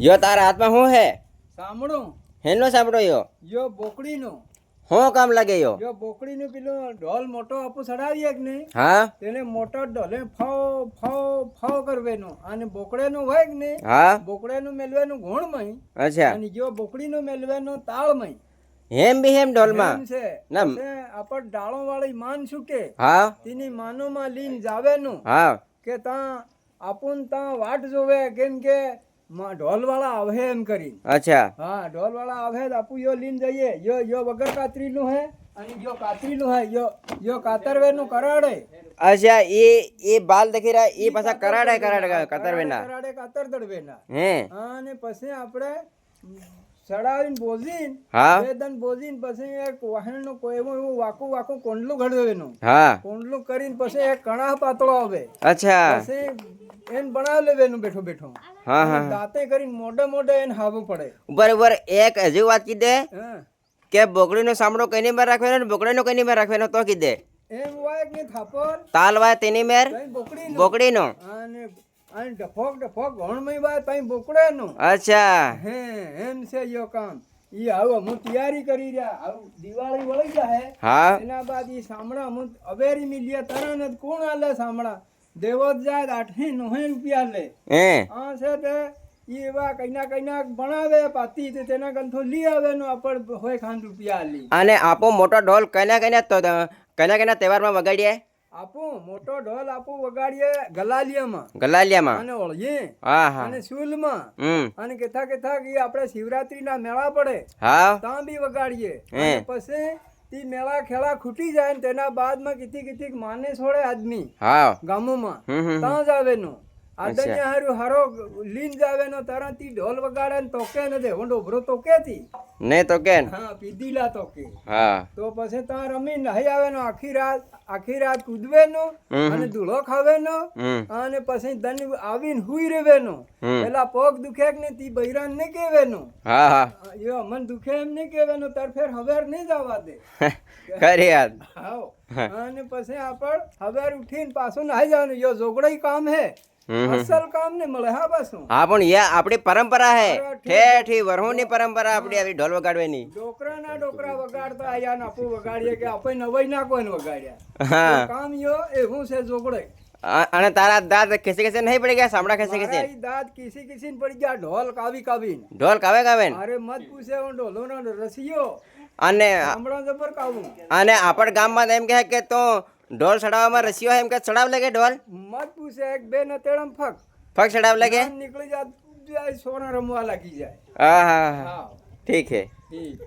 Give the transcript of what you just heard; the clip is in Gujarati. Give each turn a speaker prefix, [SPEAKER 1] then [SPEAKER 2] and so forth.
[SPEAKER 1] યો તારા હાથમાં શું હે?
[SPEAKER 2] સાંભળો
[SPEAKER 1] હેનો સાંભળો
[SPEAKER 2] યો બોકડીનો
[SPEAKER 1] શું કામ લાગે
[SPEAKER 2] યો બોકડીનો પેલો ઢોલ મોટો આપો ચડાવીએ કે નહીં
[SPEAKER 1] હા
[SPEAKER 2] તેને મોટો ઢોલે ફાવ ફાવ ફાવ કરવેનો અને બોકડેનું હોય કે નહીં
[SPEAKER 1] હા
[SPEAKER 2] બોકડેનું મેલવેનું ગુણમય
[SPEAKER 1] અચ્છા
[SPEAKER 2] અને જો બોકડીનો મેલવેનો તાળમય
[SPEAKER 1] હેમ બી હેમ ઢોલમાં
[SPEAKER 2] એમ છે
[SPEAKER 1] નમ.
[SPEAKER 2] આપણ ડાળો વાળી માન શું કે
[SPEAKER 1] હા
[SPEAKER 2] તેની માનોમાં લીન જાવેનું
[SPEAKER 1] હા
[SPEAKER 2] કે તાં આપણ તાં વાટ જોવે કેમ કે ઢોલ વાળા આવે એમ કરી
[SPEAKER 1] અચ્છા
[SPEAKER 2] હા ઢોલ વાળા આવે તો આપું યો લીન જઈએ યો વગર કાતરીનું હે અને યો કાતરીનું હે યો કાતરવેનું કરાડે
[SPEAKER 1] અચ્છા એ બાલ દેખી રહ્યા એ પાછા કરાડે કતરવેના
[SPEAKER 2] કરાડે કાતર દડવેના
[SPEAKER 1] હે
[SPEAKER 2] અને પછી આપણે ચડાવીને બોજીને
[SPEAKER 1] હા
[SPEAKER 2] વેદન બોજીને પછી એક વાહણનું કોઈ એવું વાકું વાકું કોંડલું ઘડવેનું
[SPEAKER 1] હા
[SPEAKER 2] કોંડલું કરીને પછી એક કણાહ પાતળો આવે
[SPEAKER 1] અચ્છા
[SPEAKER 2] પછી એને બનાવી લેવાનું બેઠો બેઠો
[SPEAKER 1] હા હા
[SPEAKER 2] દાંતે કરીને મોઢે મોઢે એને હાવું પડે
[SPEAKER 1] બરોબર એક હજુ વાત કીધે
[SPEAKER 2] હા
[SPEAKER 1] કે બોકડીનો સાંભળો કઈની મેર રાખવાનો ને બોકડીનો કઈની મેર રાખવાનો તો કીધે
[SPEAKER 2] એમ હોય કે થાપર
[SPEAKER 1] તાલ વાય તેની મેર
[SPEAKER 2] બોકડી
[SPEAKER 1] બોકડીનો
[SPEAKER 2] અને અને ડફોક ડફોક ઘણમય વાત તઈ બોકડેનું
[SPEAKER 1] અચ્છા
[SPEAKER 2] હે એમ છે યો કામ ઈ આવો હું તૈયારી કરી રહ્યા આવું દિવાળી વળી જાય
[SPEAKER 1] હા
[SPEAKER 2] એના બાદ ઈ સામડા હું અવેરી મિલિયા તરન જ કોણ આલે સામડા દેવત જાય 8-9 રૂપિયા લે
[SPEAKER 1] હે
[SPEAKER 2] હા છે તે ઈ એવા કઈના બનાવે પાતી તે તેના ગંથો લઈ આવે નો આપણ હોય ખાન રૂપિયા લી
[SPEAKER 1] અને આપો મોટો ઢોલ કના તહેવારમાં વગાડીએ
[SPEAKER 2] આપું મોટો ઢોલ આપું વગાડીએ ગલાલિયામાં
[SPEAKER 1] ગલાલિયામાં
[SPEAKER 2] અને ઓળીએ
[SPEAKER 1] હા હા
[SPEAKER 2] અને સુલમાં અને કેથા ઈ આપણે શિવરાત્રીના મેળા પડે
[SPEAKER 1] હા
[SPEAKER 2] ત્યાં બી વગાડીએ
[SPEAKER 1] હે.
[SPEAKER 2] અને પછી ઈ મેળા ખેલા ખૂટી જાય ને તેના બાદમાં કિથી માને છોડે આદમી
[SPEAKER 1] હા
[SPEAKER 2] ગામોમાં
[SPEAKER 1] હમ.
[SPEAKER 2] ત્યાં જ આવેનો આદન્ય હારું હારો લીન જ આવેનો તરત ઈ ઢોલ વગાડે ને તોકે ન દે હું ડોબરો તોકે થી
[SPEAKER 1] ને તો કેન
[SPEAKER 2] હા પીધીલા તોકે
[SPEAKER 1] હા
[SPEAKER 2] તો પછી ત્યાં રમી નહીં આવેનો આખી રાત કૂદવેનો અને ધૂળો ખાવેનો અને પછી દન આવીને હુઈ રેવેનો પેલા પગ દુખે કે ને તી બૈરાન ને કેવેનો
[SPEAKER 1] હા હા
[SPEAKER 2] યો મન દુખે એમ નહીં કેવેનો તાર ફેર હવેર નહીં જવા દે
[SPEAKER 1] ખરી યાદ
[SPEAKER 2] હાવ અને પછી આપણ હવેર ઉઠીને પાછું નાહી જવાનું યો જોગડાઈ કામ હે અસલ કામ ને મળે હા પાછું
[SPEAKER 1] હા પણ આપણી પરંપરા હે ઠેઠી વરહોની પરંપરા આપણી આવી ઢોલ વગાડવાની
[SPEAKER 2] ડોકરા વગાડતા આયા ને આપું વગાડીએ કે આપણે નવાઈ ના કોઈ વગાડ્યા
[SPEAKER 1] હા
[SPEAKER 2] કામ યો એવું છે જોગડાઈ
[SPEAKER 1] અને તારા દાંત ખેંચી ખેંચી નહીં પડી ગયા સામડા ખેંચી ખેંચી
[SPEAKER 2] મારા ઈ દાંત કિસી કિસી પડી ગયા ઢોલ કાવીને
[SPEAKER 1] ઢોલ કાવે કાવે ને?
[SPEAKER 2] અરે મત પૂછે હું ઢોલોનો રસિયો
[SPEAKER 1] અને
[SPEAKER 2] હમણાં જબર કાવું
[SPEAKER 1] અને આપણ ગામમાં એમ કહે કે તો ઢોલ ચડાવવામાં રસીઓ એમ કે ચડાવ લાગે ઢોલ
[SPEAKER 2] મત પૂછે એક બે ને તેડમ
[SPEAKER 1] ફક ચડાવ લાગે
[SPEAKER 2] નીકળી જાય સોના રમવા લાગી જાય
[SPEAKER 1] હા હા હા
[SPEAKER 2] હા
[SPEAKER 1] ઠીક હે
[SPEAKER 2] ઠીક